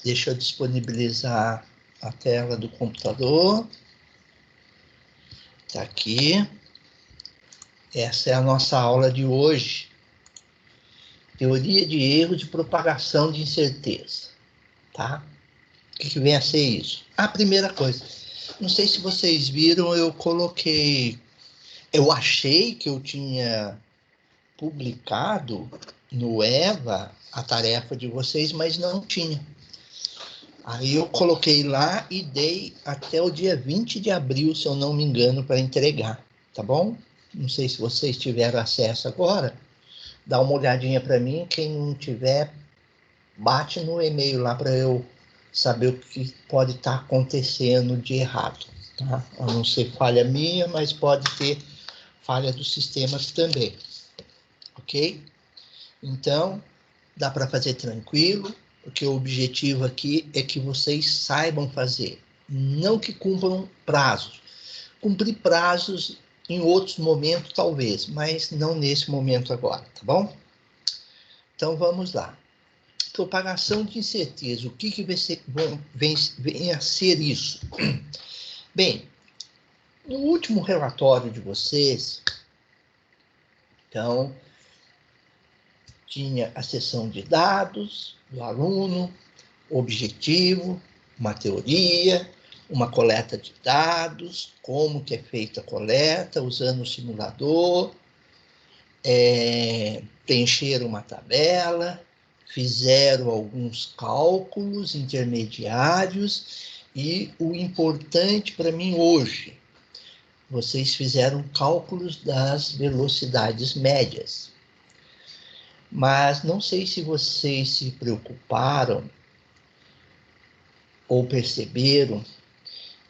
Deixa eu disponibilizar a tela do computador. Está aqui. Essa é a nossa aula de hoje. Teoria de erro de propagação de incerteza. Tá? O que vem a ser isso? A primeira coisa. Não sei se vocês viram, eu coloquei... Eu achei que eu tinha publicado no EVA a tarefa de vocês, mas não tinha. Aí eu coloquei lá e dei até o dia 20 de abril, se eu não me engano, para entregar, tá bom? Não sei se vocês tiveram acesso agora. Dá uma olhadinha para mim. Quem não tiver, bate no e-mail lá para eu saber o que pode estar acontecendo de errado, tá? A não ser falha minha, mas pode ter falha dos sistemas também, ok? Então, dá para fazer tranquilo, porque o objetivo aqui é que vocês saibam fazer, não que cumpram prazos. Cumprir prazos em outros momentos, talvez, mas não nesse momento agora, tá bom? Então, vamos lá. Propagação de incerteza. O que vem a ser isso? Bem, no último relatório de vocês, então, tinha a seção de dados do aluno, objetivo, uma teoria, uma coleta de dados, como que é feita a coleta, usando o simulador, preencheram uma tabela, fizeram alguns cálculos intermediários e o importante para mim hoje, vocês fizeram cálculos das velocidades médias. Mas não sei se vocês se preocuparam ou perceberam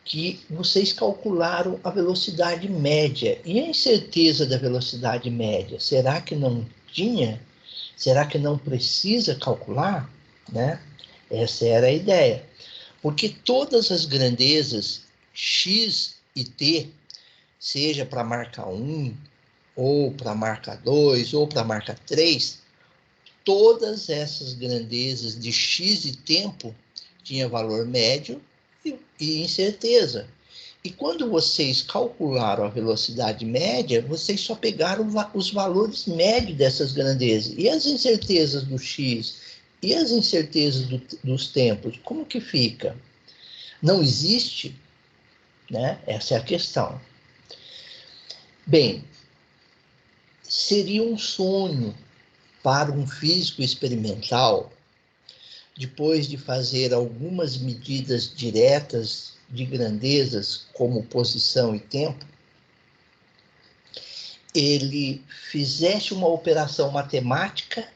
que vocês calcularam a velocidade média. E a incerteza da velocidade média? Será que não tinha? Será que não precisa calcular? Né? Essa era a ideia. Porque todas as grandezas x e t, seja para a marca 1, ou para a marca 2, ou para a marca 3, todas essas grandezas de x e tempo tinha valor médio e incerteza. E quando vocês calcularam a velocidade média, vocês só pegaram os valores médios dessas grandezas. E as incertezas do x e as incertezas dos tempos, como que fica? Não existe? Né? Essa é a questão. Bem, seria um sonho para um físico experimental, depois de fazer algumas medidas diretas de grandezas, como posição e tempo, ele fizesse uma operação matemática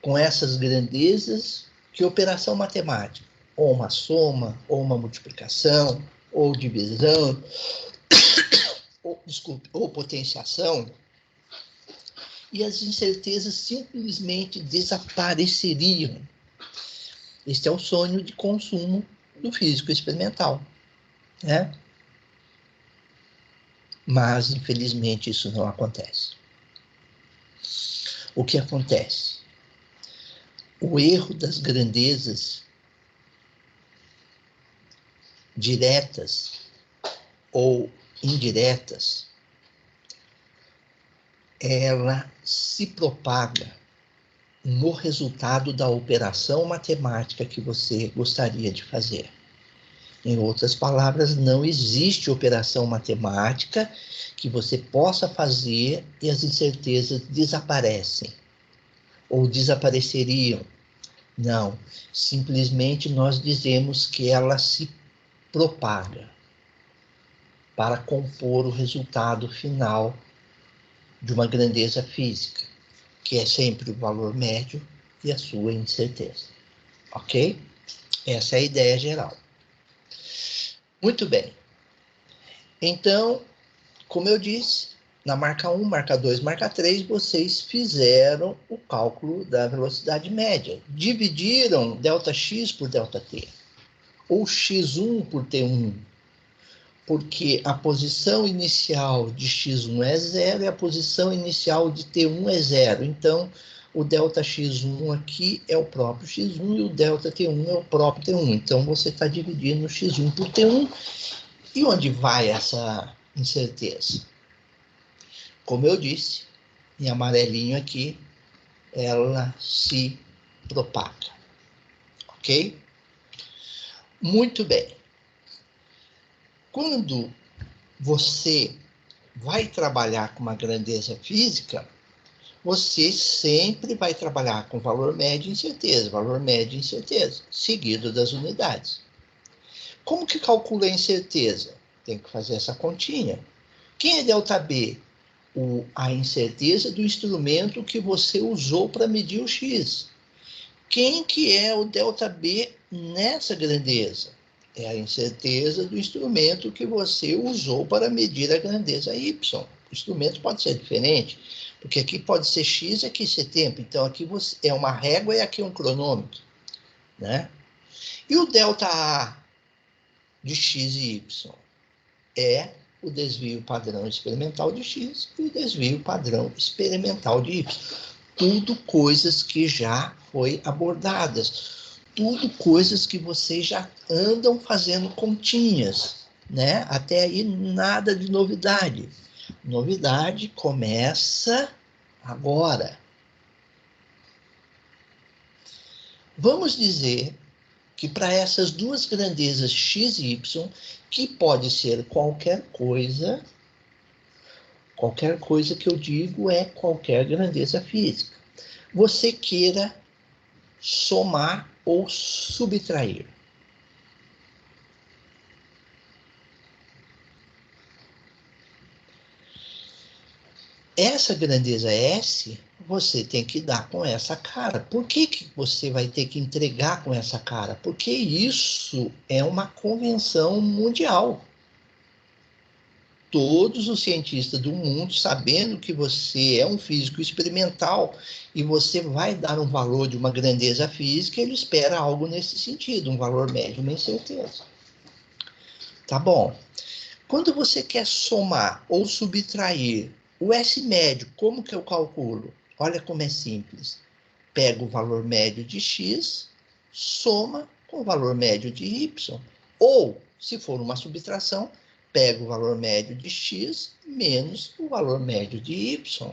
com essas grandezas. Que operação matemática? Ou uma soma, ou uma multiplicação, ou divisão, ou potenciação, e as incertezas simplesmente desapareceriam. Este é o sonho de consumo do físico experimental, né? Mas, infelizmente, isso não acontece. O que acontece? O erro das grandezas diretas ou indiretas, ela se propaga no resultado da operação matemática que você gostaria de fazer. Em outras palavras, não existe operação matemática que você possa fazer e as incertezas desaparecem ou desapareceriam. Não, simplesmente nós dizemos que ela se propaga para compor o resultado final de uma grandeza física, que é sempre o valor médio e a sua incerteza. Ok? Essa é a ideia geral. Muito bem. Então, como eu disse, na marca 1, marca 2, marca 3, vocês fizeram o cálculo da velocidade média. Dividiram ΔX por ΔT, ou x1 por t1, porque a posição inicial de x1 é 0 e a posição inicial de t1 é 0. Então, o ΔX1 aqui é o próprio X1 e o ΔT1 é o próprio T1. Então, você está dividindo o X1 por T1. E onde vai essa incerteza? Como eu disse, em amarelinho aqui, ela se propaga. Ok? Muito bem. Quando você vai trabalhar com uma grandeza física, você sempre vai trabalhar com valor médio e incerteza, valor médio e incerteza, seguido das unidades. Como que calcula a incerteza? Tem que fazer essa continha. Quem é ΔB? A incerteza do instrumento que você usou para medir o X. Quem que é o ΔB nessa grandeza? É a incerteza do instrumento que você usou para medir a grandeza Y. O instrumento pode ser diferente, porque aqui pode ser X e aqui ser tempo. Então, aqui é uma régua e aqui é um cronômetro, né? E o ΔA de X e Y é o desvio padrão experimental de X e o desvio padrão experimental de Y. Tudo coisas que já foi abordadas. Tudo coisas que vocês já andam fazendo continhas, né? Até aí nada de novidade. Novidade começa agora. Vamos dizer que para essas duas grandezas x e y, que pode ser qualquer coisa que eu digo é qualquer grandeza física, você queira somar ou subtrair. Essa grandeza S, você tem que dar com essa cara. Por que você vai ter que entregar com essa cara? Porque isso é uma convenção mundial. Todos os cientistas do mundo, sabendo que você é um físico experimental e você vai dar um valor de uma grandeza física, ele espera algo nesse sentido, um valor médio, uma incerteza. Tá bom. Quando você quer somar ou subtrair o S médio, como que eu calculo? Olha como é simples. Pega o valor médio de X, soma com o valor médio de Y. Ou, se for uma subtração, pega o valor médio de X menos o valor médio de Y.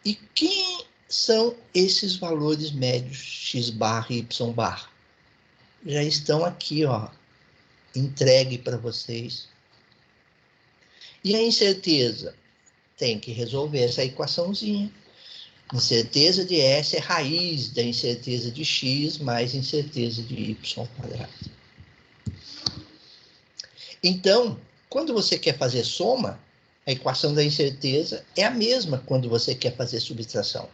E quem são esses valores médios X barra e Y barra? Já estão aqui, ó, entregue para vocês. E a incerteza? Tem que resolver essa equaçãozinha. Incerteza de S é raiz da incerteza de X mais incerteza de Y quadrado. Então, quando você quer fazer soma, a equação da incerteza é a mesma quando você quer fazer subtração.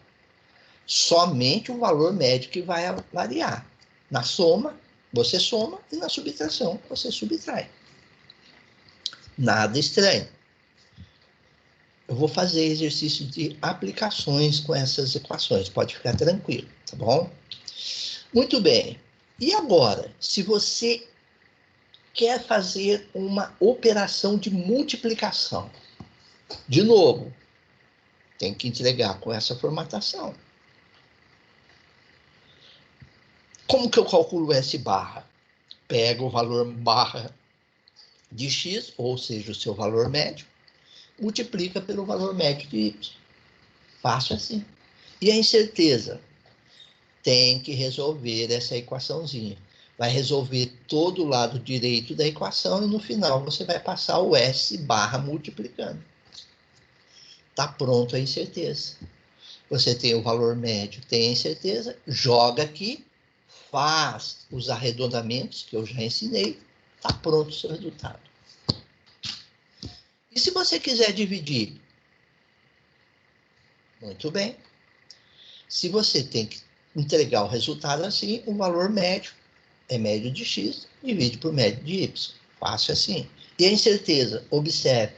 Somente o valor médio que vai variar. Na soma, você soma, e na subtração, você subtrai. Nada estranho. Eu vou fazer exercício de aplicações com essas equações, pode ficar tranquilo, tá bom? Muito bem. E agora, se você quer fazer uma operação de multiplicação, de novo, tem que entregar com essa formatação. Como que eu calculo S barra? Pego o valor barra de X, ou seja, o seu valor médio, multiplica pelo valor médio de Y. Fácil assim. E a incerteza? Tem que resolver essa equaçãozinha. Vai resolver todo o lado direito da equação e no final você vai passar o S barra multiplicando. Está pronto a incerteza. Você tem o valor médio, tem a incerteza, joga aqui, faz os arredondamentos que eu já ensinei, está pronto o seu resultado. E se você quiser dividir? Muito bem. Se você tem que entregar o resultado assim, o valor médio é médio de X, divide por médio de Y. Fácil assim. E a incerteza, observe,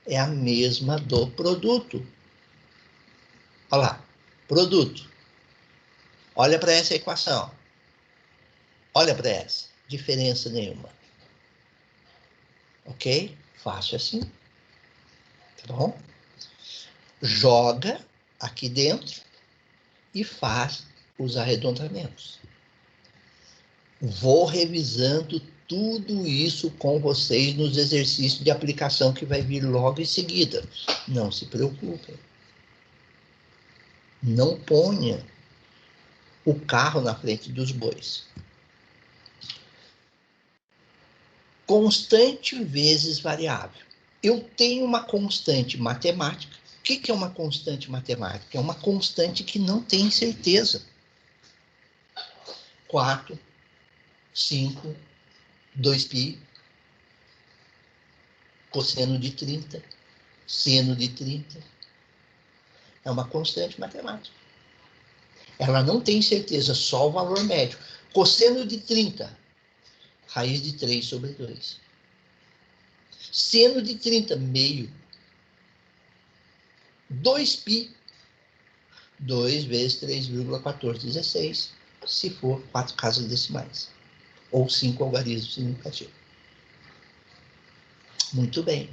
é a mesma do produto. Olha lá, produto. Olha para essa equação. Olha para essa. Diferença nenhuma. Ok? Fácil assim. Tá bom? Joga aqui dentro e faz os arredondamentos. Vou revisando tudo isso com vocês nos exercícios de aplicação que vai vir logo em seguida. Não se preocupem. Não ponha o carro na frente dos bois. Constante vezes variável. Eu tenho uma constante matemática. O que é uma constante matemática? É uma constante que não tem certeza. 4, 5, 2π, cosseno de 30, seno de 30. É uma constante matemática. Ela não tem certeza, só o valor médio. Cosseno de 30, raiz de 3 sobre 2. Seno de 30, meio. 2π, 2 vezes 3,1416, se for 4 casas decimais. Ou 5 algarismos significativos. Muito bem.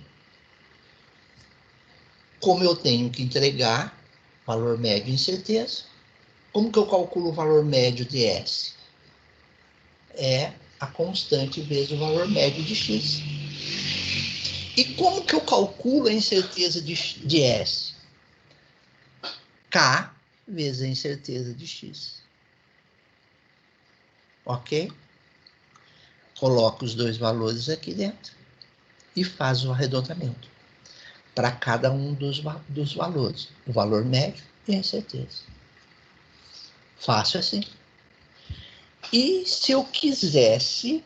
Como eu tenho que entregar valor médio em certeza, como que eu calculo o valor médio de S? É a constante vezes o valor médio de X. E como que eu calculo a incerteza de S? K vezes a incerteza de X. Ok? Coloco os dois valores aqui dentro e faz o arredondamento para cada um dos valores. O valor médio e a incerteza. Fácil assim. E se eu quisesse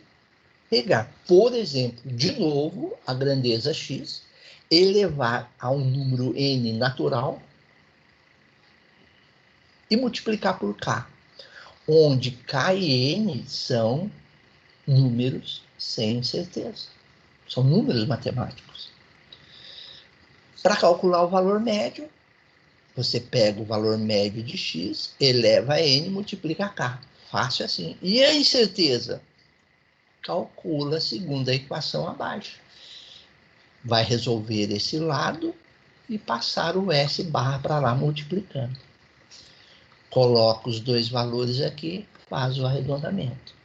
pegar, por exemplo, de novo, a grandeza x, elevar a um número n natural e multiplicar por k, onde k e n são números sem certeza. São números matemáticos. Para calcular o valor médio, você pega o valor médio de x, eleva a n e multiplica k. Fácil assim. E a incerteza? Calcula segundo a equação abaixo. Vai resolver esse lado e passar o S barra para lá multiplicando. Coloca os dois valores aqui, faz o arredondamento.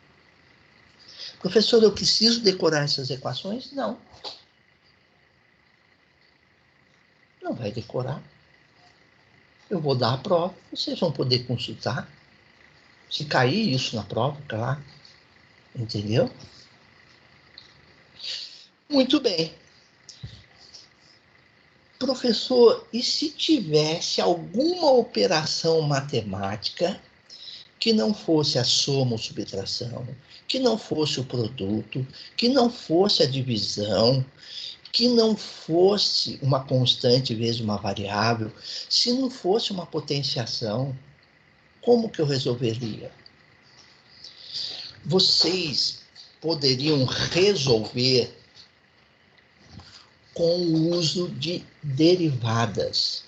Professor, eu preciso decorar essas equações? Não. Não vai decorar. Eu vou dar a prova, vocês vão poder consultar. Se cair isso na prova, claro. Entendeu? Muito bem. Professor, e se tivesse alguma operação matemática que não fosse a soma ou subtração, que não fosse o produto, que não fosse a divisão, que não fosse uma constante vezes uma variável, se não fosse uma potenciação, como que eu resolveria? Vocês poderiam resolver com o uso de derivadas,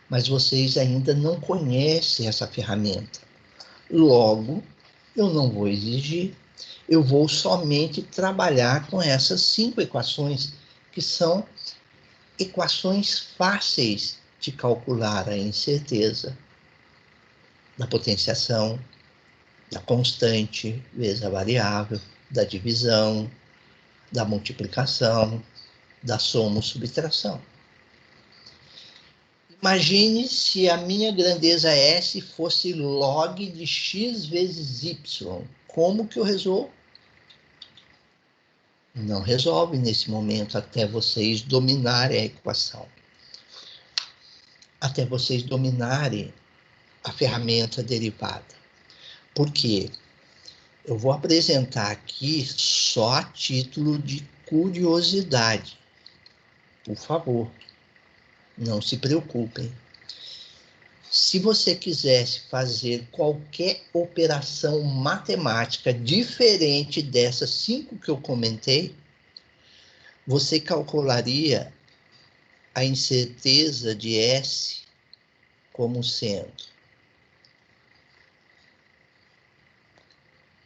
mas vocês ainda não conhecem essa ferramenta. Logo, eu não vou exigir, eu vou somente trabalhar com essas 5 equações, que são equações fáceis de calcular a incerteza da potenciação, da constante vezes a variável, da divisão, da multiplicação, da soma ou subtração. Imagine se a minha grandeza S fosse log de x vezes y. Como que eu resolvo? Não resolve nesse momento até vocês dominarem a equação. Até vocês dominarem a ferramenta derivada. Por quê? Eu vou apresentar aqui só a título de curiosidade. Por favor, não se preocupem. Se você quisesse fazer qualquer operação matemática diferente dessas 5 que eu comentei, você calcularia a incerteza de S como sendo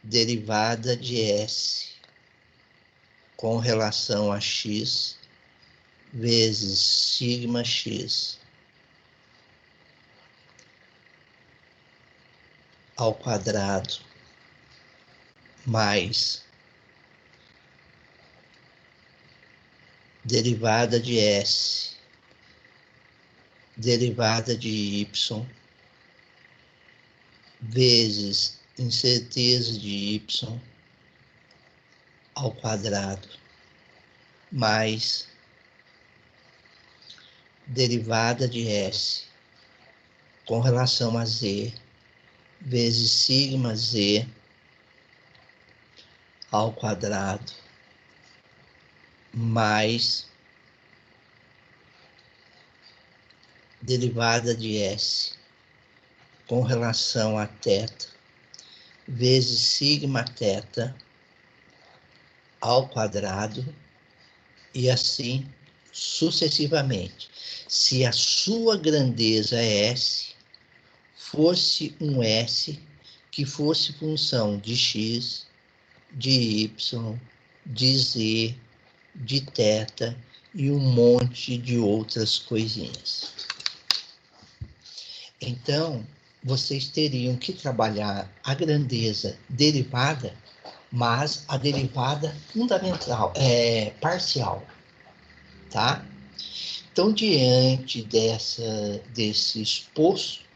derivada de S com relação a x vezes sigma x ao quadrado mais derivada de S, derivada de Y, vezes incerteza de Y ao quadrado, mais derivada de S com relação a Z, vezes sigma Z ao quadrado, mais derivada de S com relação a θ, vezes sigma θ ao quadrado, e assim sucessivamente. Se a sua grandeza é S, fosse um S que fosse função de X, de Y, de Z, de θ e um monte de outras coisinhas. Então, vocês teriam que trabalhar a grandeza derivada, mas a derivada fundamental, parcial, tá? Então, diante desse exposto,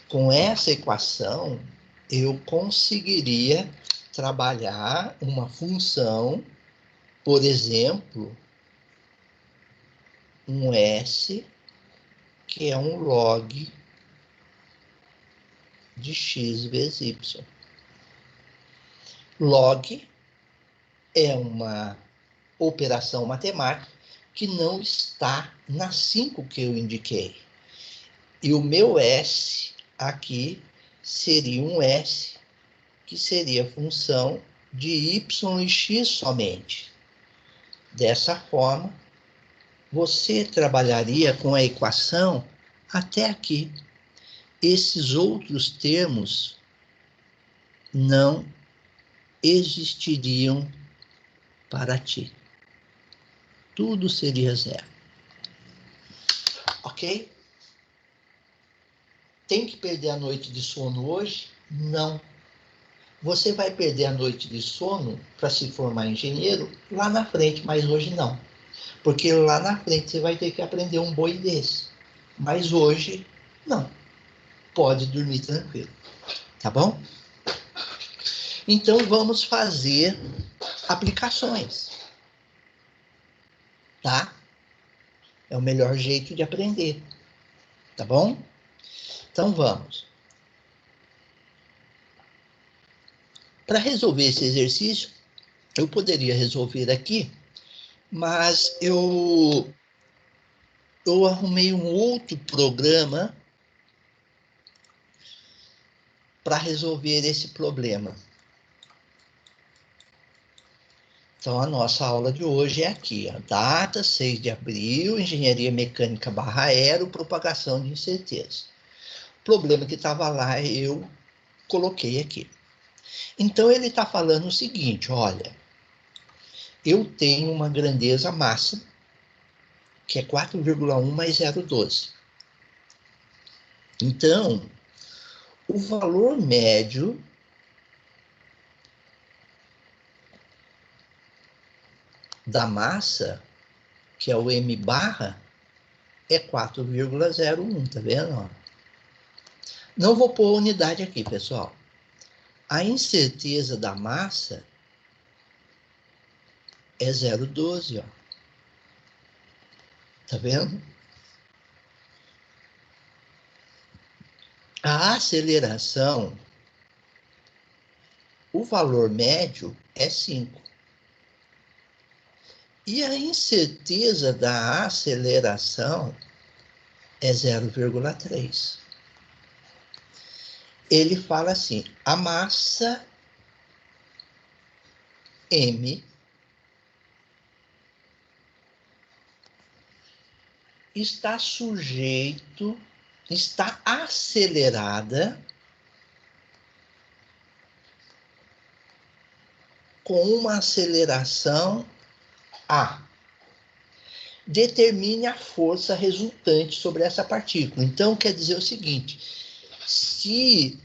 com essa equação, eu conseguiria trabalhar uma função, por exemplo, um S, que é um log de x vezes y. Log é uma operação matemática que não está nas 5 que eu indiquei. E o meu S aqui seria um S que seria função de y e x somente. Dessa forma, você trabalharia com a equação até aqui. Esses outros termos não existiriam para ti. Tudo seria zero. Ok? Tem que perder a noite de sono hoje? Não. Você vai perder a noite de sono para se formar engenheiro lá na frente, mas hoje não. Porque lá na frente você vai ter que aprender um boi desse. Mas hoje, não. Pode dormir tranquilo. Tá bom? Então, vamos fazer aplicações. Tá? É o melhor jeito de aprender. Tá bom? Então, vamos. Para resolver esse exercício, eu poderia resolver aqui, mas eu arrumei um outro programa para resolver esse problema. Então, a nossa aula de hoje é aqui, ó, data 6 de abril, engenharia mecânica /aero, propagação de incerteza. O problema que estava lá, eu coloquei aqui. Então, ele está falando o seguinte, olha, eu tenho uma grandeza massa, que é 4,1 mais 0,12. Então, o valor médio da massa, que é o m barra, é 4,01, tá vendo? Não vou pôr unidade aqui, pessoal. A incerteza da massa é 0,12, ó. Tá vendo? A aceleração, o valor médio é 5. E a incerteza da aceleração é 0,3. Ele fala assim, a massa m está acelerada com uma aceleração A. Determine a força resultante sobre essa partícula. Então, quer dizer o seguinte, se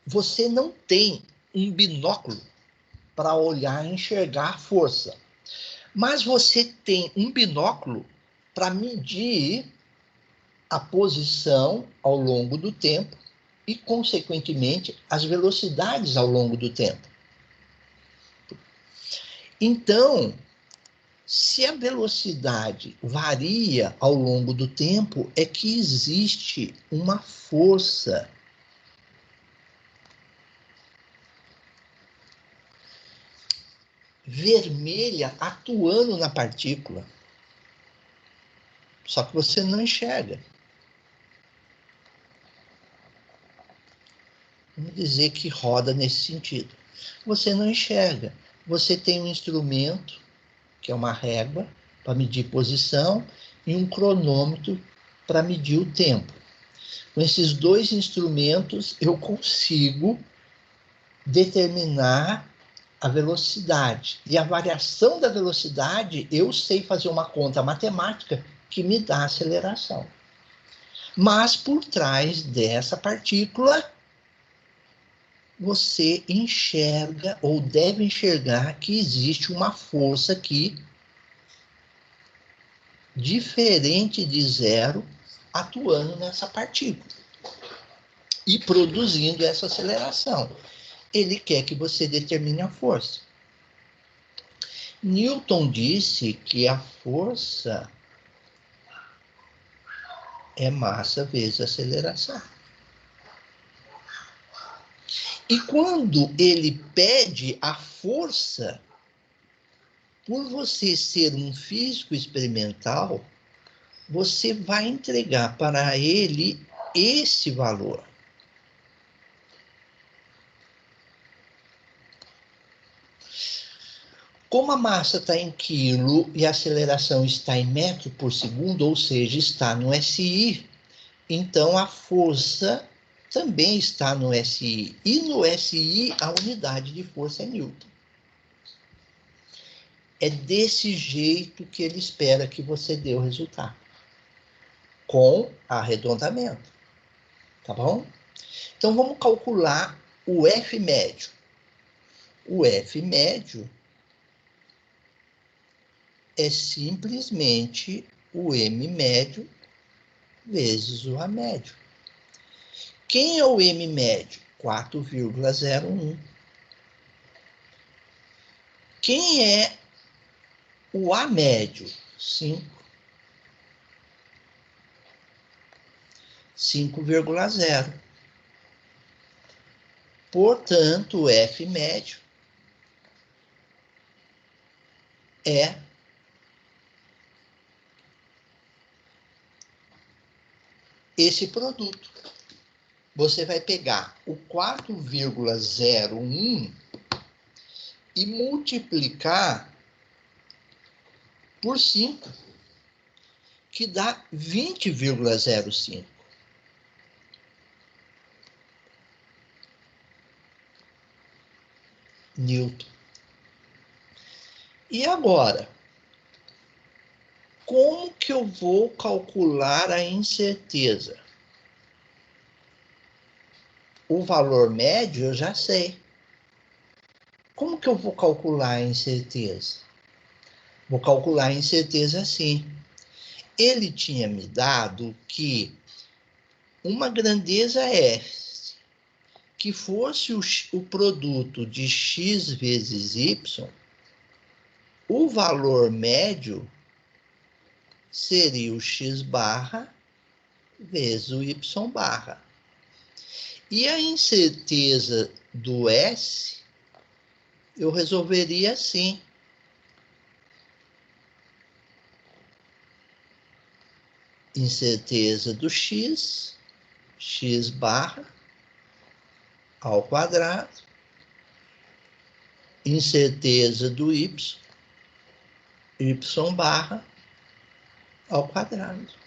você não tem um binóculo para olhar e enxergar a força. Mas você tem um binóculo para medir a posição ao longo do tempo e, consequentemente, as velocidades ao longo do tempo. Então, se a velocidade varia ao longo do tempo, é que existe uma força vermelha atuando na partícula. Só que você não enxerga. Vamos dizer que roda nesse sentido. Você não enxerga. Você tem um instrumento, que é uma régua, para medir posição, e um cronômetro para medir o tempo. Com esses dois instrumentos, eu consigo determinar a velocidade. E a variação da velocidade, eu sei fazer uma conta matemática que me dá aceleração. Mas por trás dessa partícula, você enxerga ou deve enxergar que existe uma força aqui diferente de zero atuando nessa partícula e produzindo essa aceleração. Ele quer que você determine a força. Newton disse que a força é massa vezes aceleração. E quando ele pede a força, por você ser um físico experimental, você vai entregar para ele esse valor. Como a massa está em quilo e a aceleração está em metro por segundo, ou seja, está no SI, então a força também está no SI. E no SI, a unidade de força é Newton. É desse jeito que ele espera que você dê o resultado. Com arredondamento. Tá bom? Então, vamos calcular o F médio. O F médio é simplesmente o M médio vezes o A médio. Quem é o M médio? 4,01. Quem é o A médio? 5. 5,0. Portanto, o F médio é esse produto. Você vai pegar o 4,01 e multiplicar por 5, que dá 20,05. Newton. E agora, como que eu vou calcular a incerteza? O valor médio eu já sei. Como que eu vou calcular a incerteza? Vou calcular a incerteza assim. Ele tinha me dado que uma grandeza S, que fosse o produto de x vezes y, o valor médio seria o x barra vezes o y barra. E a incerteza do S, eu resolveria assim. Incerteza do x, x barra ao quadrado. Incerteza do y, y barra ao quadrado.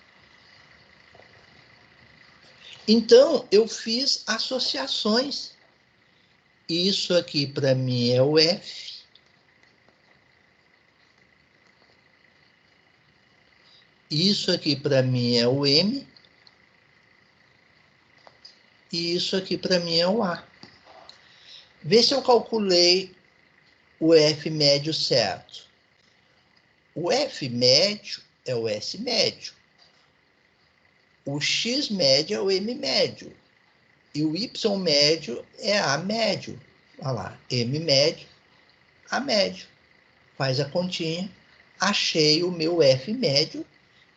Então, eu fiz associações. Isso aqui para mim é o F. Isso aqui para mim é o M. E isso aqui para mim é o A. Vê se eu calculei o F médio certo. O F médio é o S médio. O X médio é o M médio. E o Y médio é A médio. Olha lá, M médio, A médio. Faz a continha. Achei o meu F médio,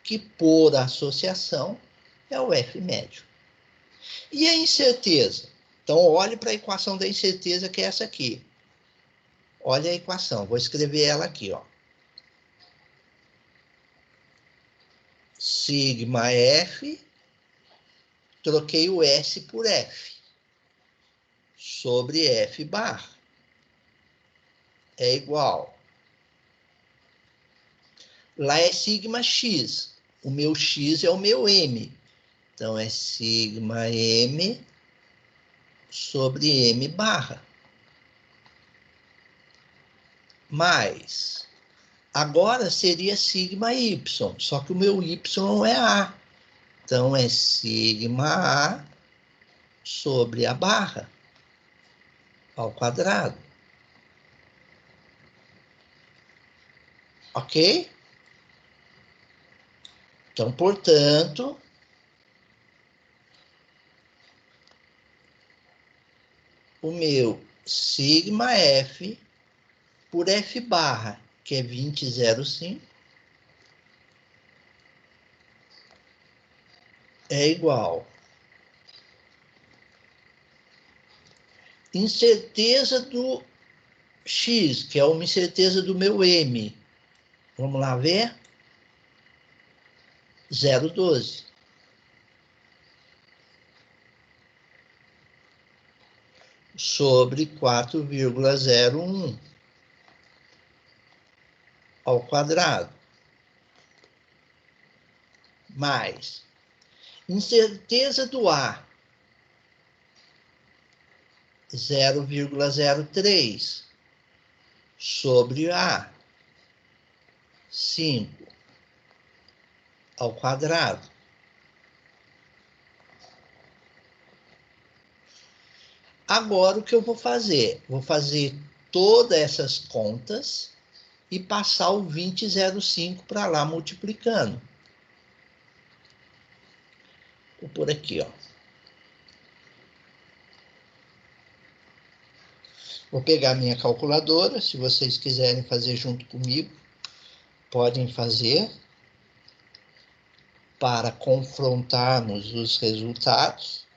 que por associação é o F médio. E a incerteza? Então, olhe para a equação da incerteza, que é essa aqui. Olha a equação, vou escrever ela aqui, ó. Sigma F, troquei o S por F, sobre F bar, é igual. Lá é sigma X, o meu X é o meu M. Então, é sigma M sobre M barra. Mais, agora seria sigma Y, só que o meu Y é A. Então, é sigma A sobre a barra, ao quadrado. Ok? Então, portanto, o meu sigma F por F barra, que é 20,05, é igual. Incerteza do X, que é uma incerteza do meu M. Vamos lá ver? 0,12. Sobre 4,01 ao quadrado. Mais incerteza do A, 0,03 sobre A, 5 ao quadrado. Agora, o que eu vou fazer? Vou fazer todas essas contas e passar o 20,05 para lá, multiplicando. Vou por aqui, ó. Vou pegar minha calculadora, se vocês quiserem fazer junto comigo, podem fazer, para confrontarmos os resultados.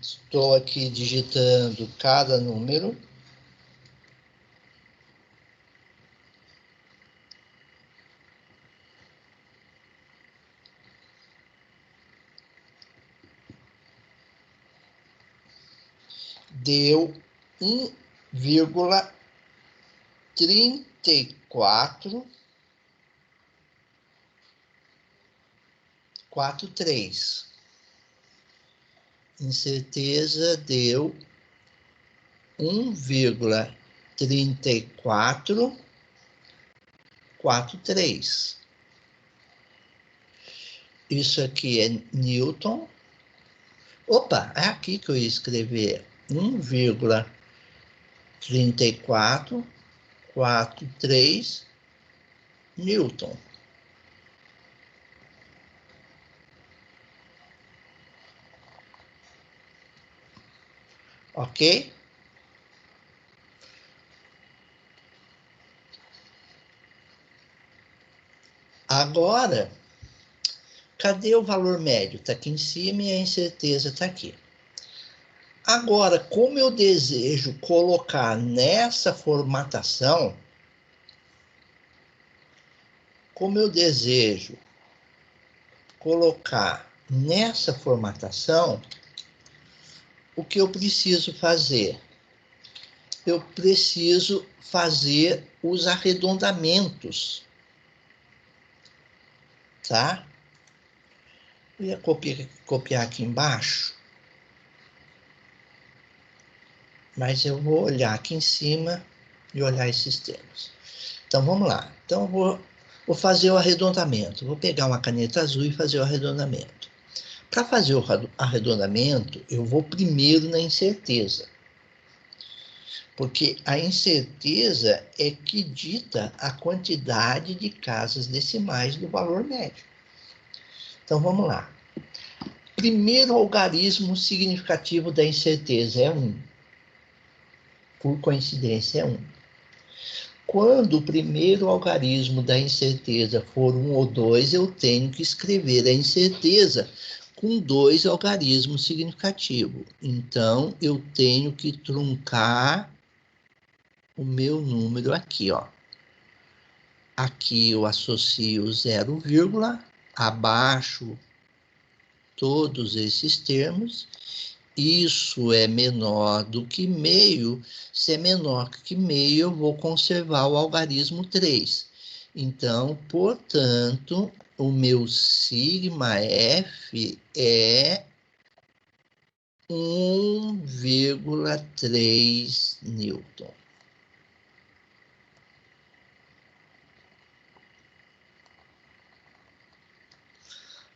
Estou aqui digitando cada número. Deu 1,3443. Incerteza deu 1,3443. Isso aqui é Newton. Opa, é aqui que eu ia escrever 1,3443 Newton. Ok? Agora, cadê o valor médio? Está aqui em cima e a incerteza está aqui. Agora, como eu desejo colocar nessa formatação, o que eu preciso fazer? Eu preciso fazer os arredondamentos, tá? Eu ia copiar aqui embaixo, mas eu vou olhar aqui em cima e olhar esses termos. Então, vamos lá. Então, eu vou fazer o arredondamento. Vou pegar uma caneta azul e fazer o arredondamento. Para fazer o arredondamento, eu vou primeiro na incerteza. Porque a incerteza é que dita a quantidade de casas decimais do valor médio. Então, vamos lá. Primeiro algarismo significativo da incerteza é 1. Por coincidência, é 1. Quando o primeiro algarismo da incerteza for 1 ou 2, eu tenho que escrever a incerteza com 2 algarismos significativos. Então, eu tenho que truncar o meu número aqui, ó. Aqui eu associo 0, abaixo todos esses termos. Isso é menor do que meio. Se é menor que meio, eu vou conservar o algarismo 3. Então, portanto, o meu sigma F é 1,3 Newton.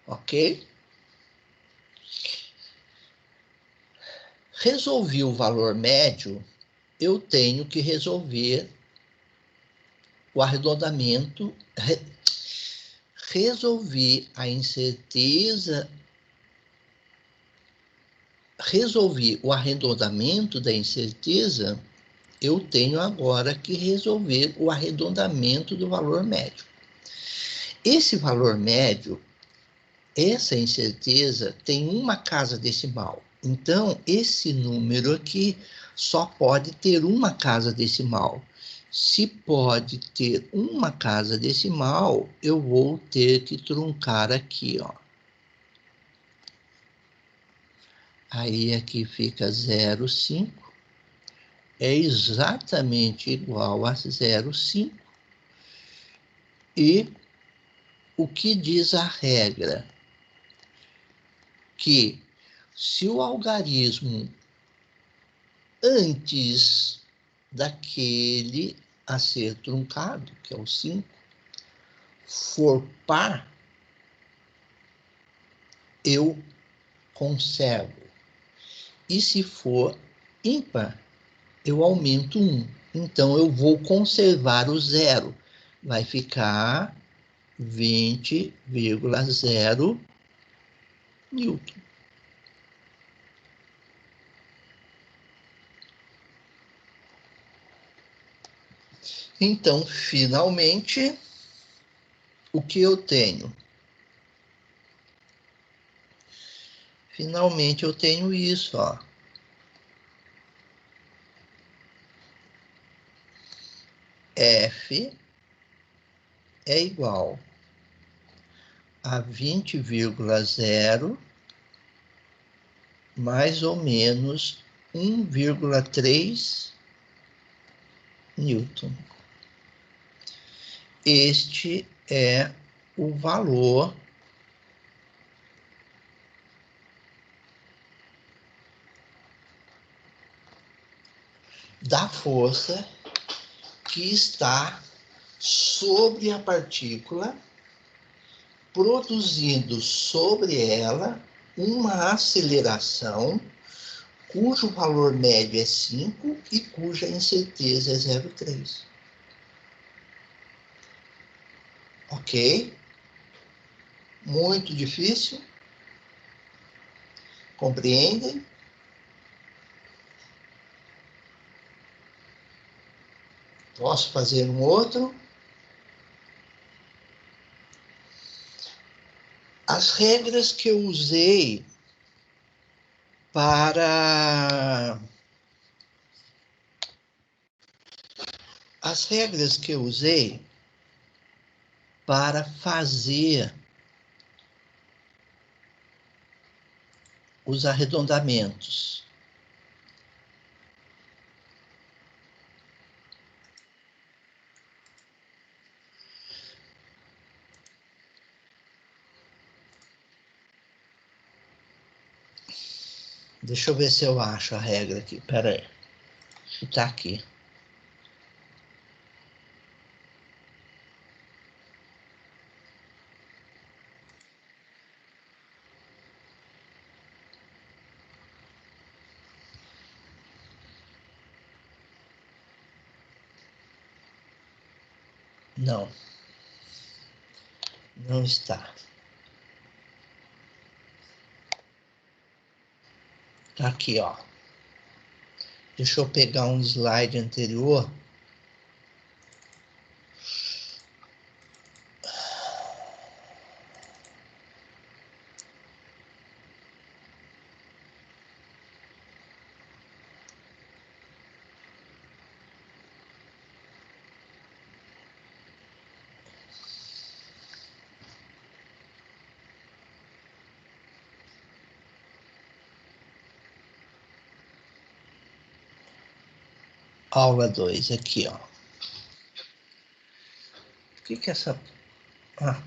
Ok? Resolvi o valor médio, eu tenho que resolver o arredondamento. Resolvi a incerteza. Resolvi o arredondamento da incerteza, eu tenho agora que resolver o arredondamento do valor médio. Esse valor médio, essa incerteza, tem uma casa decimal. Então, esse número aqui só pode ter uma casa decimal. Se pode ter uma casa decimal, eu vou ter que truncar aqui, ó. Aí aqui fica 0,5. É exatamente igual a 0,5. E o que diz a regra? Que se o algarismo antes daquele a ser truncado, que é o 5, for par, eu conservo. E se for ímpar, eu aumento 1. Então, eu vou conservar o 0. Vai ficar 20,0 Newton. Então, finalmente, o que eu tenho? Finalmente, eu tenho isso, ó. F é igual a 20,0 mais ou menos 1,3 Newton. Este é o valor da força que está sobre a partícula, produzindo sobre ela uma aceleração cujo valor médio é 5 e cuja incerteza é 0,3. Ok? Muito difícil? Compreendem? Posso fazer um outro? As regras que eu usei para... As regras que eu usei para fazer os arredondamentos. Deixa eu ver se eu acho a regra aqui. Espera aí. Está aqui. Não. Não está. Tá aqui, ó. Deixa eu pegar um slide anterior. Aula 2, aqui, ó. O que é essa... Ah.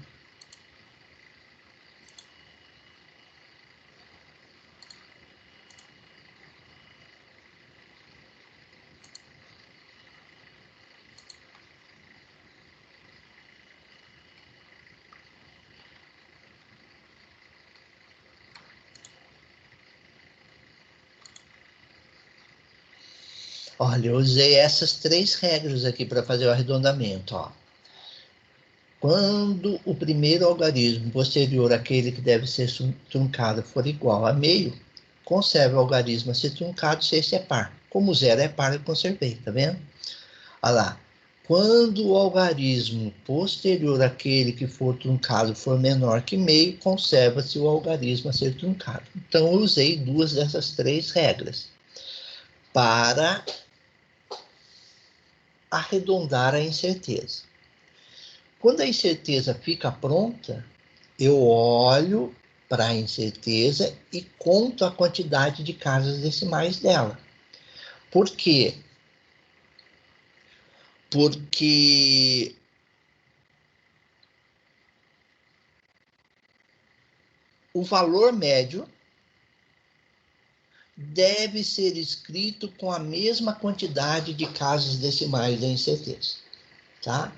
Olha, eu usei essas 3 regras aqui para fazer o arredondamento, ó. Quando o primeiro algarismo posterior àquele que deve ser truncado for igual a meio, conserve o algarismo a ser truncado se esse é par. Como 0 é par, eu conservei, tá vendo? Olha lá. Quando o algarismo posterior àquele que for truncado for menor que meio, conserva-se o algarismo a ser truncado. Então, eu usei 2 dessas 3 regras para arredondar a incerteza. Quando a incerteza fica pronta, eu olho para a incerteza e conto a quantidade de casas decimais dela. Por quê? Porque o valor médio deve ser escrito com a mesma quantidade de casas decimais da incerteza, tá?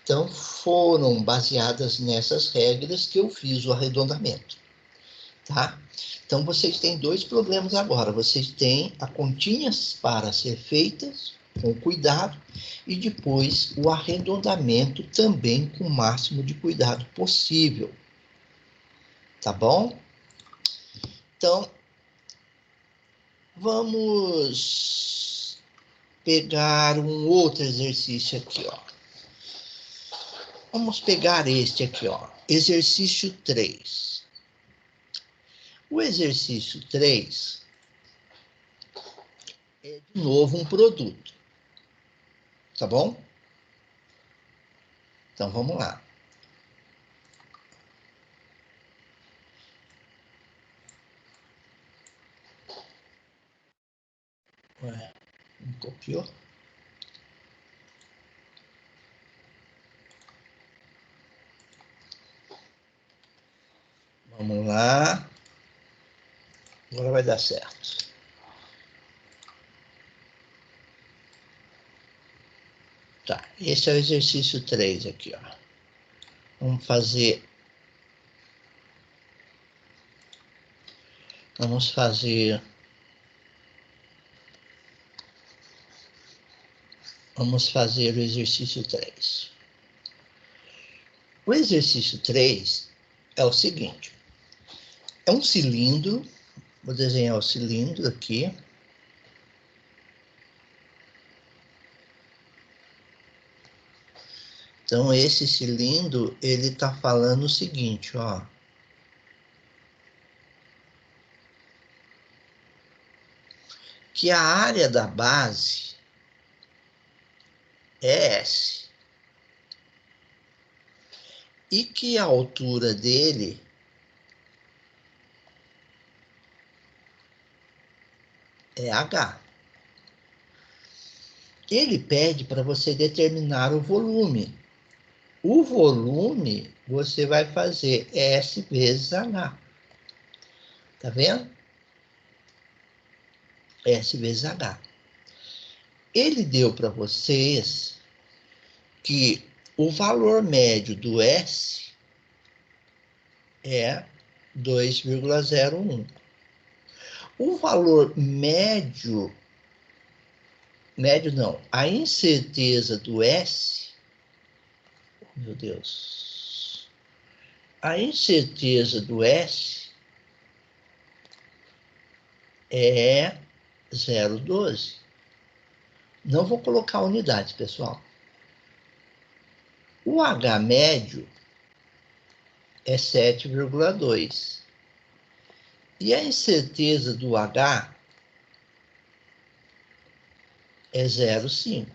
Então, foram baseadas nessas regras que eu fiz o arredondamento, tá? Então, vocês têm 2 problemas agora. Vocês têm a continhas para ser feitas com cuidado e depois o arredondamento também com o máximo de cuidado possível. Tá bom? Então, vamos pegar um outro exercício aqui, ó. Vamos pegar este aqui, ó. Exercício 3. O exercício 3 é, de novo, um produto. Tá bom? Então, vamos lá. Ué, não copiou? Vamos lá. Agora vai dar certo. Tá, esse é o exercício 3 aqui, ó. Vamos fazer... Vamos fazer o exercício 3. O exercício 3 é o seguinte. É um cilindro. Vou desenhar o cilindro aqui. Então, esse cilindro, ele está falando o seguinte, ó. Que a área da base é S. E que a altura dele é H. Ele pede para você determinar o volume. O volume você vai fazer S vezes H. Tá vendo? S vezes H. Ele deu para vocês que o valor médio do S é 2,01. O valor médio não, a incerteza do S Meu Deus. A incerteza do S é 0,12. Não vou colocar unidades, pessoal. O H médio é 7,2. E a incerteza do H é 0,5.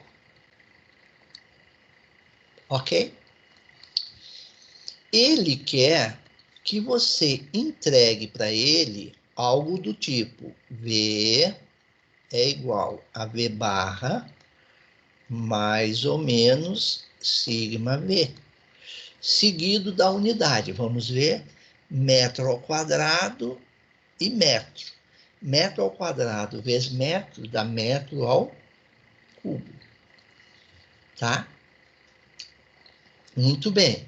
Ok? Ele quer que você entregue para ele algo do tipo V é igual a V barra mais ou menos sigma V, seguido da unidade. Vamos ver, metro ao quadrado e metro. Metro ao quadrado vezes metro dá metro ao cubo. Tá? Muito bem.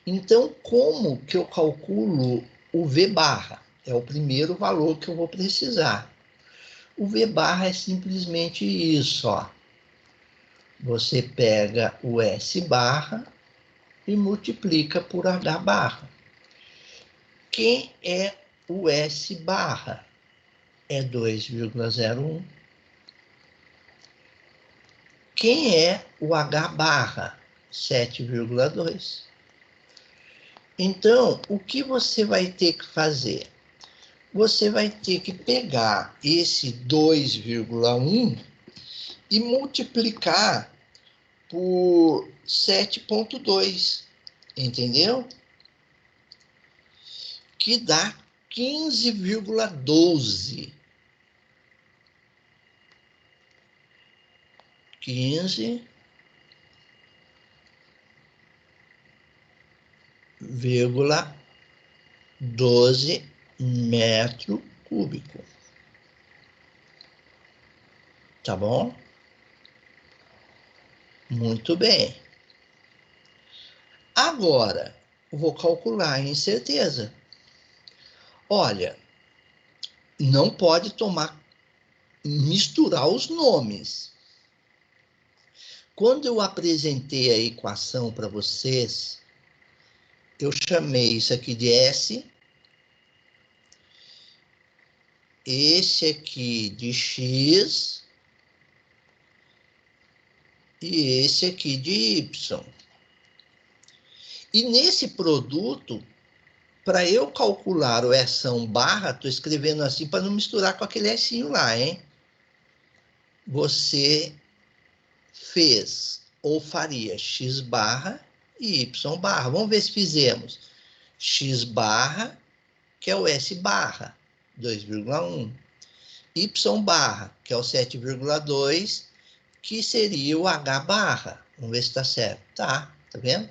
Então, como que eu calculo o V barra? É o primeiro valor que eu vou precisar. O V barra é simplesmente isso, ó. Você pega o S barra e multiplica por H barra. Quem é o S barra? É 2,01. Quem é o H barra? 7,2. Então, o que você vai ter que fazer? Você vai ter que pegar esse 2,1 e multiplicar por 7,2, entendeu? Que dá 15,12. 15,12 metro cúbico. Tá bom? Muito bem. Agora, eu vou calcular a incerteza. Olha, não pode misturar os nomes. Quando eu apresentei a equação para vocês, eu chamei isso aqui de S, esse aqui de X e esse aqui de Y. E nesse produto, para eu calcular o S barra, estou escrevendo assim para não misturar com aquele S lá, hein? Você fez ou faria X barra e Y barra. Vamos ver se fizemos. X barra, que é o S barra, 2,1. Y barra, que é o 7,2, que seria o H barra. Vamos ver se está certo. Tá vendo?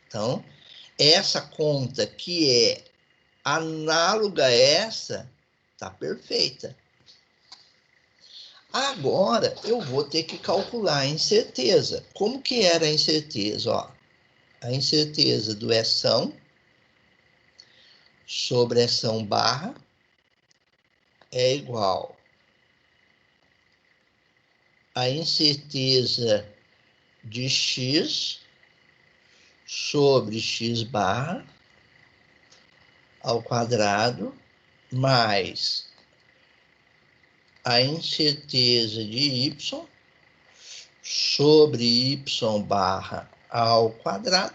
Então, essa conta que é análoga a essa, tá perfeita. Agora, eu vou ter que calcular a incerteza. Como que era a incerteza? Ó, a incerteza do S sobre S barra é igual a incerteza de X sobre X barra ao quadrado mais a incerteza de Y sobre Y barra ao quadrado.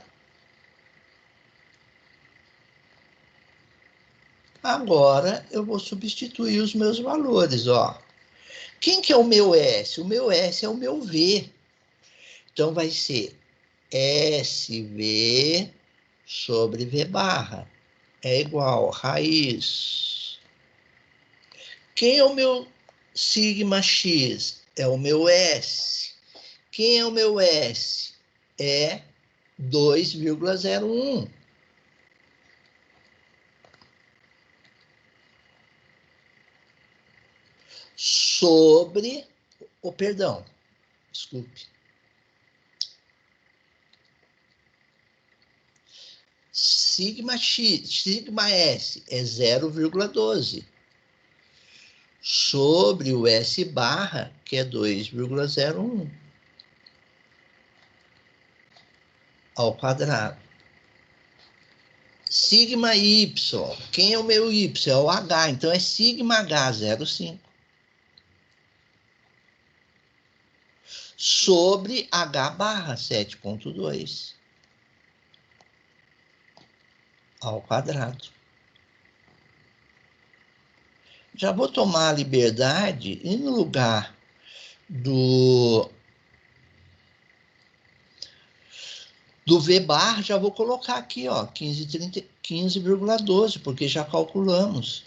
Agora eu vou substituir os meus valores, ó. Quem que é o meu S? O meu S é o meu V. Então vai ser SV sobre V barra é igual a raiz. Quem é o meu sigma X? É o meu S. Quem é o meu S? É 2,01. Sobre, perdão, desculpe. Sigma X, sigma S é 0,12. Sobre o S barra, que é 2,01. ao quadrado. Sigma y, quem é o meu y? É o h, então é sigma h, 0,5. Sobre h barra 7,2 ao quadrado. Já vou tomar a liberdade e no lugar do V bar, já vou colocar aqui, ó, 15,12, porque já calculamos.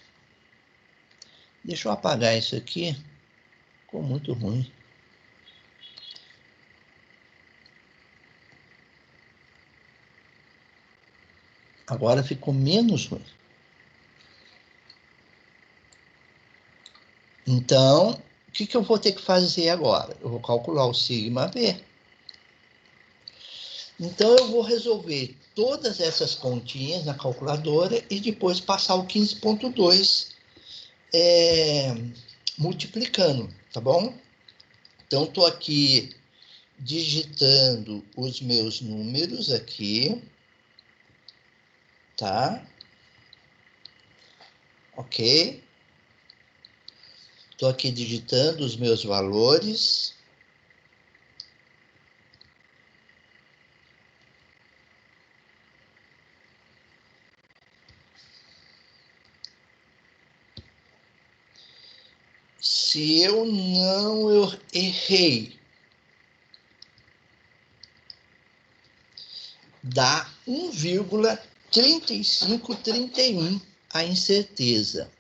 Deixa eu apagar isso aqui. Ficou muito ruim. Agora ficou menos ruim. Então, o que eu vou ter que fazer agora? Eu vou calcular o sigma B. Então, eu vou resolver todas essas continhas na calculadora e depois passar o 15,2 multiplicando, tá bom? Então, estou aqui digitando os meus números aqui, tá? Ok? Estou aqui digitando os meus valores. Se eu não errei, dá 1,3531 a incerteza.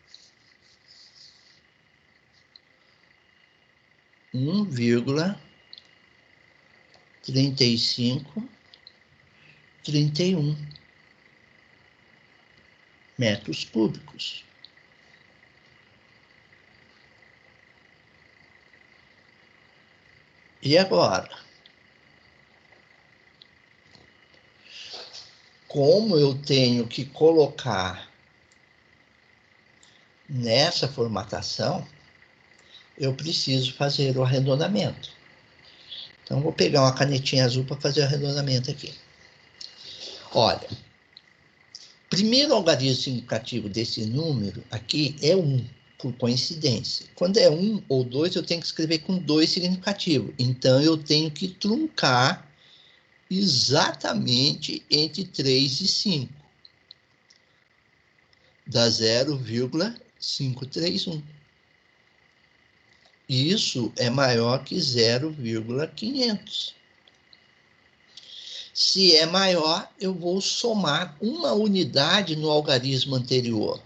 1,3531 metros cúbicos. E agora? Como eu tenho que colocar nessa formatação, eu preciso fazer o arredondamento. Então, vou pegar uma canetinha azul para fazer o arredondamento aqui. Olha, primeiro algarismo significativo desse número aqui é 1, por coincidência. Quando é 1 ou 2, eu tenho que escrever com 2 significativo. Então, eu tenho que truncar exatamente entre 3 e 5. Dá 0,531. Isso é maior que 0,500. Se é maior, eu vou somar uma unidade no algarismo anterior.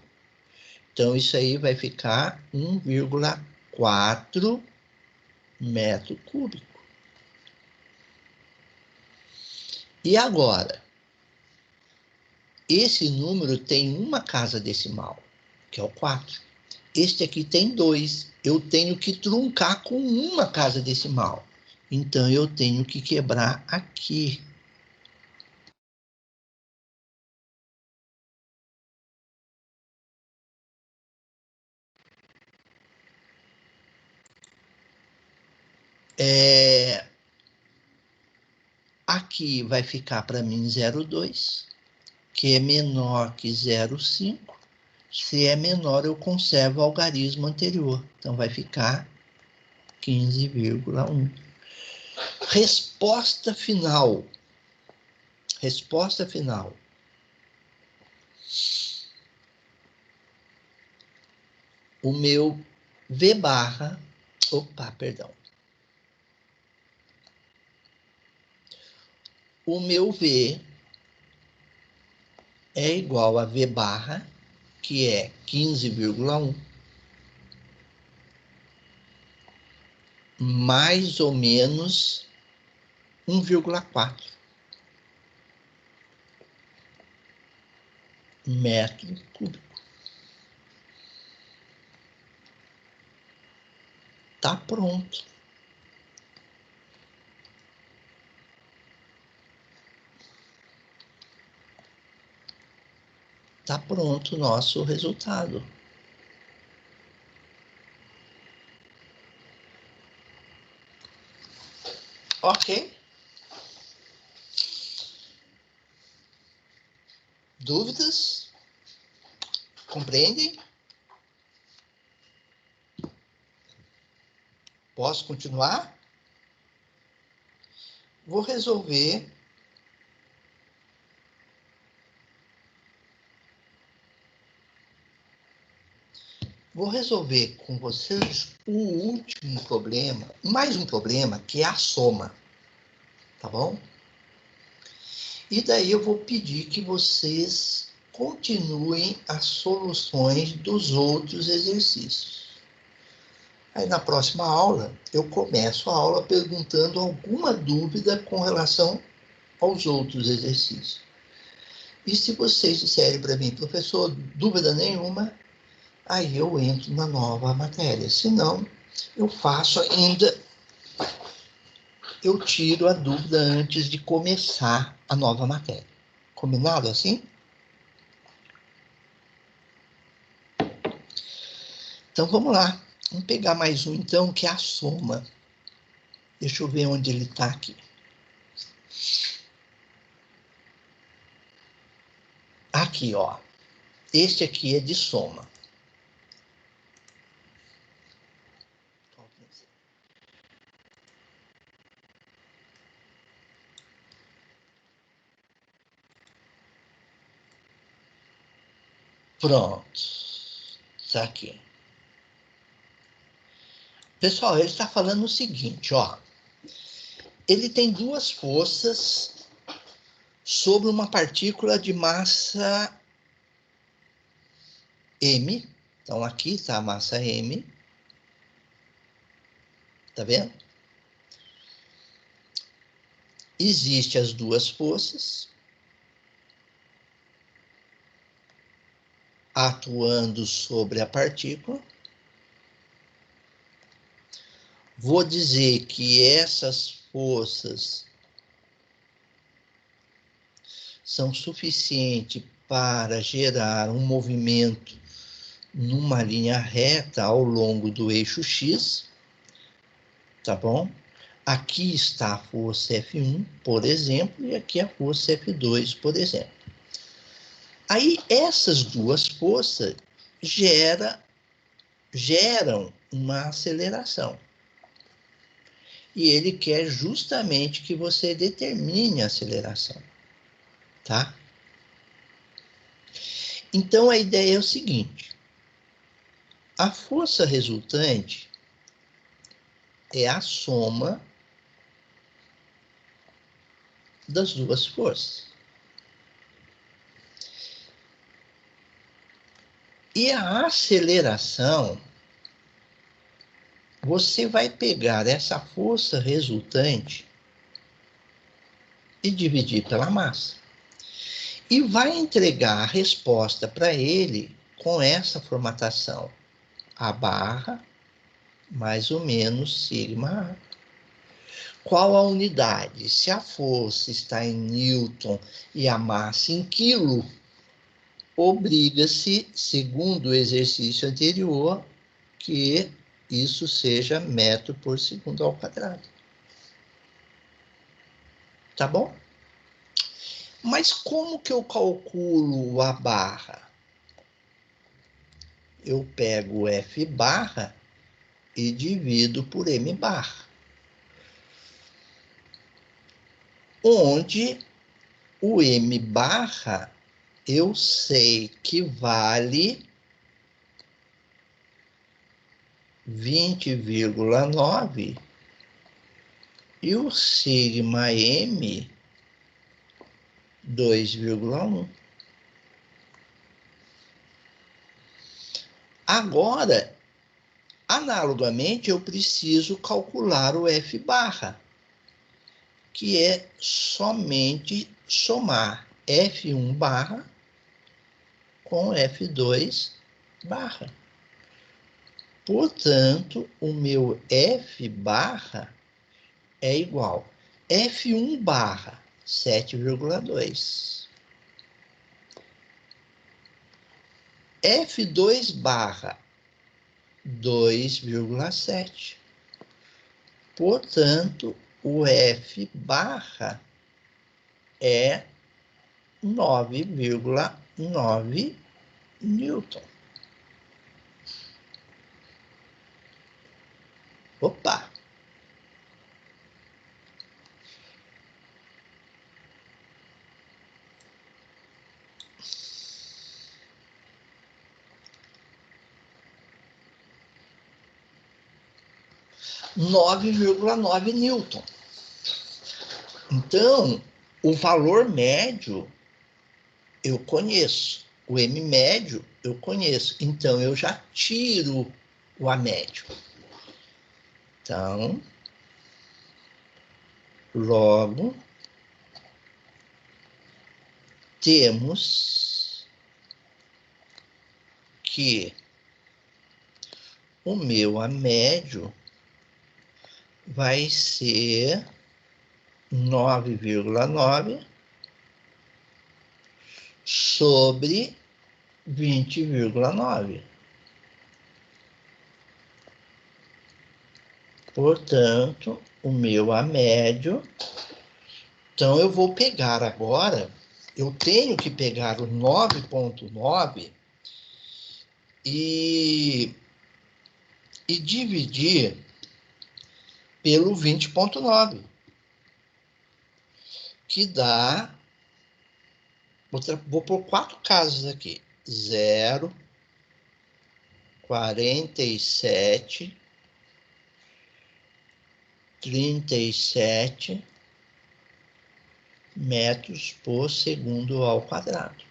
Então, isso aí vai ficar 1,4 metro cúbico. E agora? Esse número tem uma casa decimal, que é o 4. Este aqui tem 2. Eu tenho que truncar com uma casa decimal. Então, eu tenho que quebrar aqui. Aqui vai ficar para mim 0,2, que é menor que 0,5. Se é menor, eu conservo o algarismo anterior. Então, vai ficar 15,1. Resposta final. Resposta final. O meu V barra... Opa, perdão. O meu V é igual a V barra, que é 15,1, mais ou menos 1,4 metro cúbico. Tá pronto. Tá pronto o nosso resultado. Ok? Dúvidas? Compreendem? Posso continuar? Vou resolver com vocês o último problema, mais um problema, que é a soma, tá bom? E daí eu vou pedir que vocês continuem as soluções dos outros exercícios. Aí na próxima aula, eu começo a aula perguntando alguma dúvida com relação aos outros exercícios. E se vocês disserem para mim, professor, dúvida nenhuma, aí eu entro na nova matéria. Se não, eu faço ainda, eu tiro a dúvida antes de começar a nova matéria. Combinado assim? Então vamos lá. Vamos pegar mais um então, que é a soma. Deixa eu ver onde ele está aqui. Aqui, ó. Este aqui é de soma. Pronto. Está aqui. Pessoal, ele está falando o seguinte, ó. Ele tem duas forças sobre uma partícula de massa M. Então, aqui está a massa M. Tá vendo? Existem as duas forças atuando sobre a partícula. Vou dizer que essas forças são suficientes para gerar um movimento numa linha reta ao longo do eixo X, tá bom? Aqui está a força F1, por exemplo, e aqui a força F2, por exemplo. Aí essas duas forças geram uma aceleração. E ele quer justamente que você determine a aceleração, tá? Então a ideia é o seguinte: a força resultante é a soma das duas forças. E a aceleração, você vai pegar essa força resultante e dividir pela massa. E vai entregar a resposta para ele com essa formatação. A barra mais ou menos sigma A. Qual a unidade? Se a força está em Newton e a massa em quilo, obriga-se, segundo o exercício anterior, que isso seja metro por segundo ao quadrado. Tá bom? Mas como que eu calculo a barra? Eu pego F barra e divido por M barra. Onde o M barra eu sei que vale 20,9 e o sigma M 2,1. Agora, analogamente, eu preciso calcular o F barra, que é somente somar F1 barra com F2 barra. Portanto, o meu F barra é igual a F1 barra 7,2. F2 barra 2,7. Portanto, o F barra é 9,9 Newton. Opa! Nove vírgula nove Newton. Então, o valor médio eu conheço. O M médio eu conheço. Então, eu já tiro o A médio. Então, logo, temos que o meu A médio vai ser 9,9 sobre 20,9. Portanto, o meu A médio... Então, eu vou pegar agora... Eu tenho que pegar o 9,9 e dividir pelo 20,9, que dá... Vou pôr 4 casos aqui. 0, 47, 37 metros por segundo ao quadrado.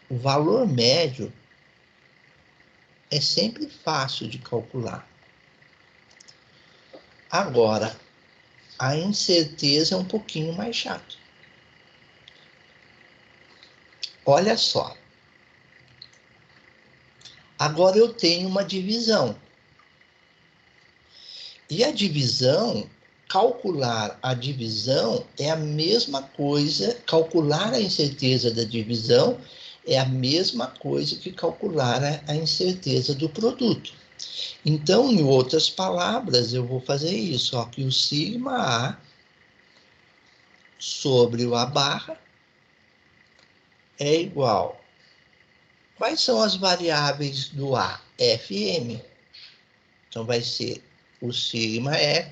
O valor médio é sempre fácil de calcular. Agora, a incerteza é um pouquinho mais chato. Olha só. Agora eu tenho uma divisão. E a divisão, calcular a divisão é a mesma coisa, calcular a incerteza da divisão é a mesma coisa que calcular a incerteza do produto. Então, em outras palavras, eu vou fazer isso, ó, que o sigma A sobre o A barra é igual. Quais são as variáveis do A? F e M. Então, vai ser o sigma F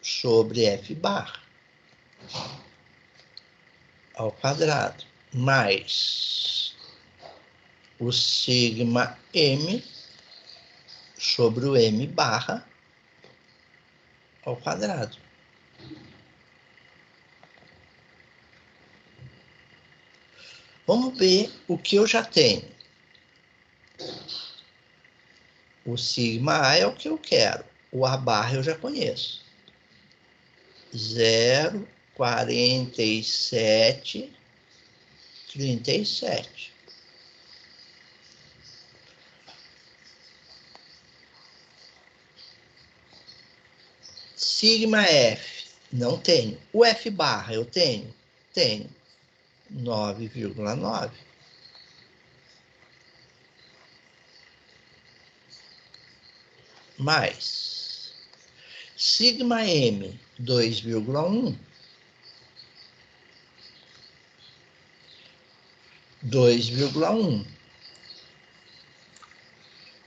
sobre F barra ao quadrado, mais o sigma M sobre o M barra ao quadrado. Vamos ver o que eu já tenho. O sigma A é o que eu quero. O A barra eu já conheço. 0,47, 37. Sigma F, não tenho. O F barra eu tenho? Tenho. 9,9. Mais sigma M, 2,1. 2,1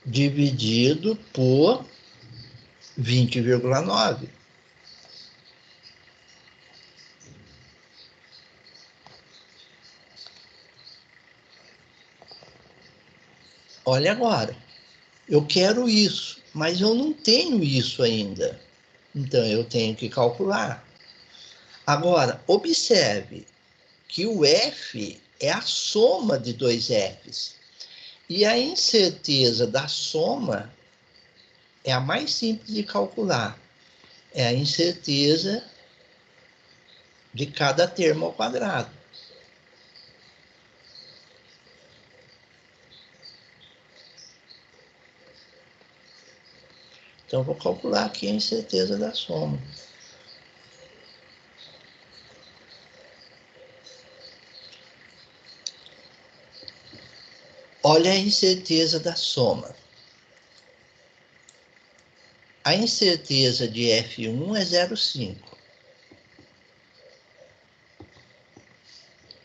dividido por 20,9. Olha agora, eu quero isso, mas eu não tenho isso ainda. Então, eu tenho que calcular. Agora, observe que o F é a soma de dois Fs. E a incerteza da soma é a mais simples de calcular. É a incerteza de cada termo ao quadrado. Então, vou calcular aqui a incerteza da soma. Olha a incerteza da soma. A incerteza de F1 é 0,5.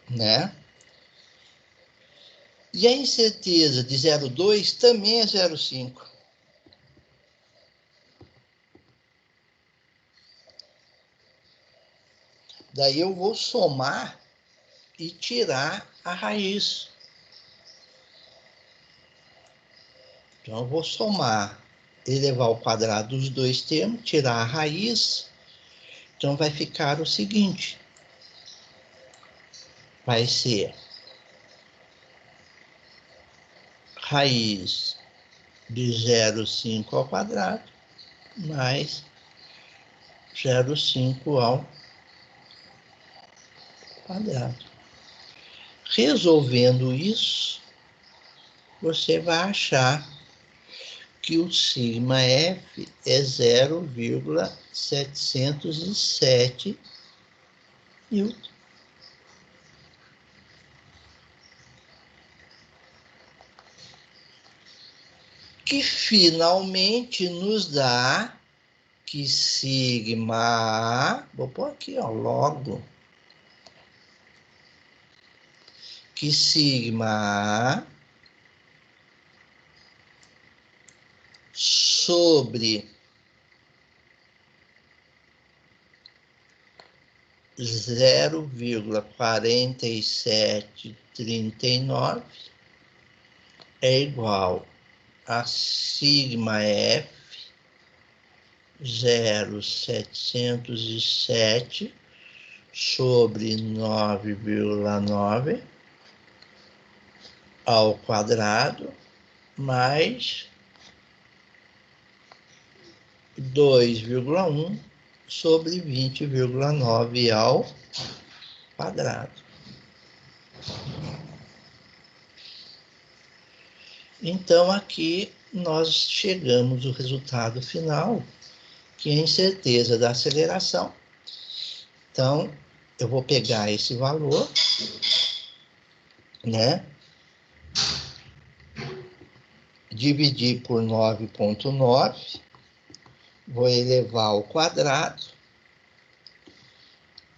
né? E a incerteza de 0,2 também é 0,5. Daí eu vou somar e tirar a raiz. Então, eu vou somar, elevar ao quadrado dos dois termos, tirar a raiz. Então, vai ficar o seguinte. Vai ser raiz de 0,5 ao quadrado mais 0,5 ao quadrado. Resolvendo isso, você vai achar que o sigma F é 0,707 newton. Que finalmente nos dá que sigma, vou pôr aqui, ó, logo, que sigma sobre 0,4739 é igual a sigma F 0,707 sobre 9,9 ao quadrado mais 2,1 sobre 20,9 ao quadrado. Então, aqui nós chegamos ao resultado final, que é a incerteza da aceleração. Então, eu vou pegar esse valor, né? Dividir por 9,9, vou elevar ao quadrado,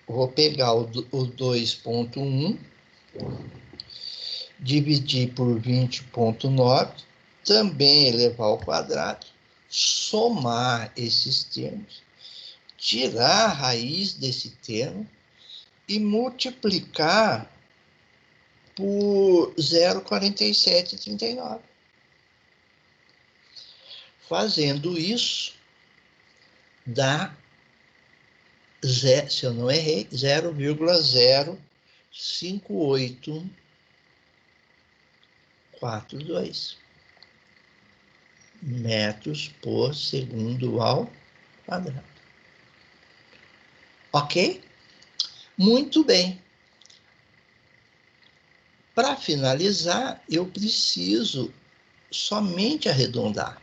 vou pegar o 2,1, dividir por 20,9, também elevar ao quadrado, somar esses termos, tirar a raiz desse termo e multiplicar por 0,4739. Fazendo isso, dá, se eu não errei, 0,05842 metros por segundo ao quadrado. Ok? Muito bem. Para finalizar, eu preciso somente arredondar.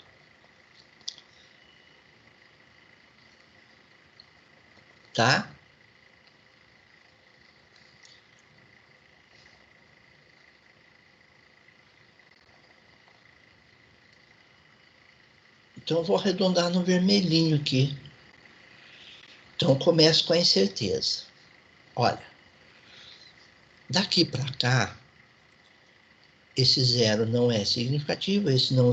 Tá? Então, eu vou arredondar no vermelhinho aqui. Então, começo com a incerteza. Olha, daqui para cá, esse zero não é significativo, esse não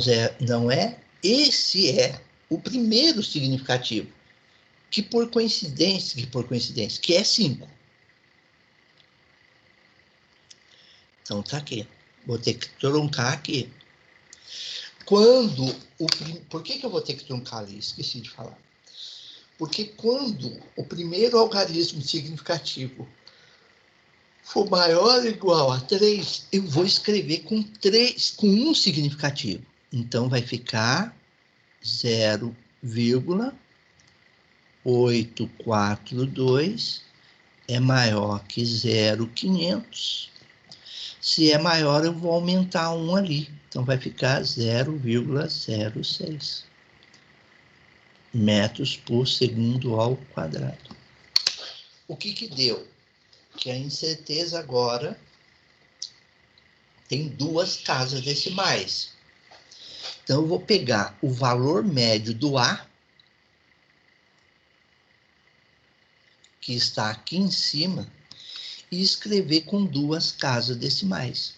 é, esse é o primeiro significativo, que por coincidência, que é 5. Então, tá aqui. Vou ter que truncar aqui. Por que eu vou ter que truncar ali? Esqueci de falar. Porque quando o primeiro algarismo significativo for maior ou igual a 3, eu vou escrever com 1 significativo. Então, vai ficar 0,842 é maior que 0,500. Se é maior, eu vou aumentar 1 ali. Então, vai ficar 0,06 metros por segundo ao quadrado. O que deu? Que a incerteza agora tem 2 casas decimais. Então, eu vou pegar o valor médio do A, que está aqui em cima, e escrever com 2 casas decimais.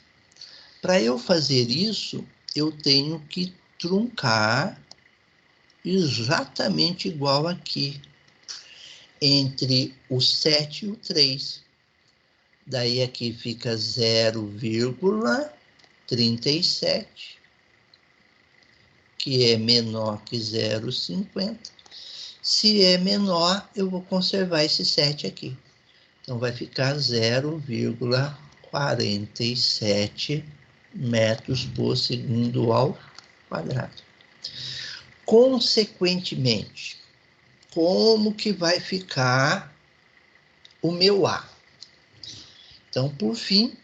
Para eu fazer isso, eu tenho que truncar exatamente igual aqui, entre o 7 e o 3. Daí aqui fica 0,37, que é menor que 0,50. Se é menor, eu vou conservar esse 7 aqui. Então, vai ficar 0,47 metros por segundo ao quadrado. Consequentemente, como que vai ficar o meu A? Então, por fim,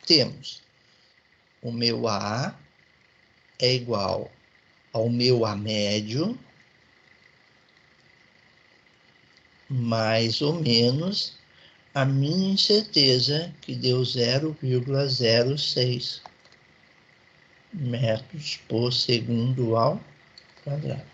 temos o meu A é igual ao meu A médio, mais ou menos a minha incerteza, que deu 0,06 metros por segundo ao quadrado.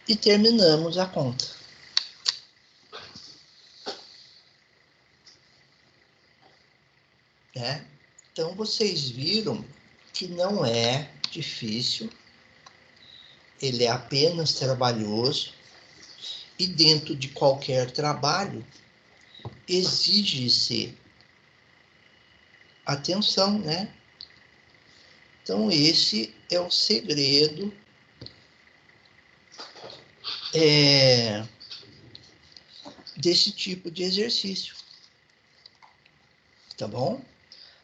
E terminamos a conta. Né? Então, vocês viram que não é difícil, ele é apenas trabalhoso, e dentro de qualquer trabalho, exige-se atenção, né? Então, esse é o segredo desse tipo de exercício. Tá bom?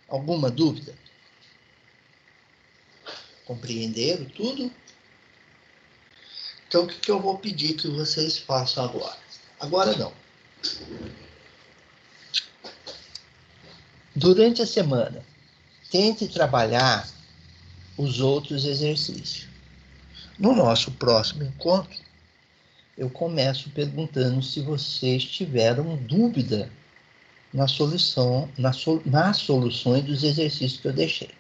Alguma dúvida? Compreenderam tudo? Então, o que eu vou pedir que vocês façam agora? Agora não. Durante a semana, tente trabalhar os outros exercícios. No nosso próximo encontro, eu começo perguntando se vocês tiveram dúvida na solução, nas soluções dos exercícios que eu deixei.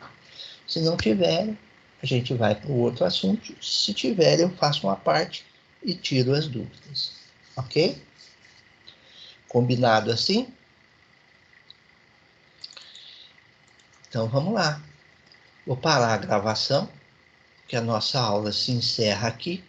Se não tiverem, a gente vai para o outro assunto. Se tiver, eu faço uma parte e tiro as dúvidas. Ok? Combinado assim? Então vamos lá. Vou parar a gravação, que a nossa aula se encerra aqui.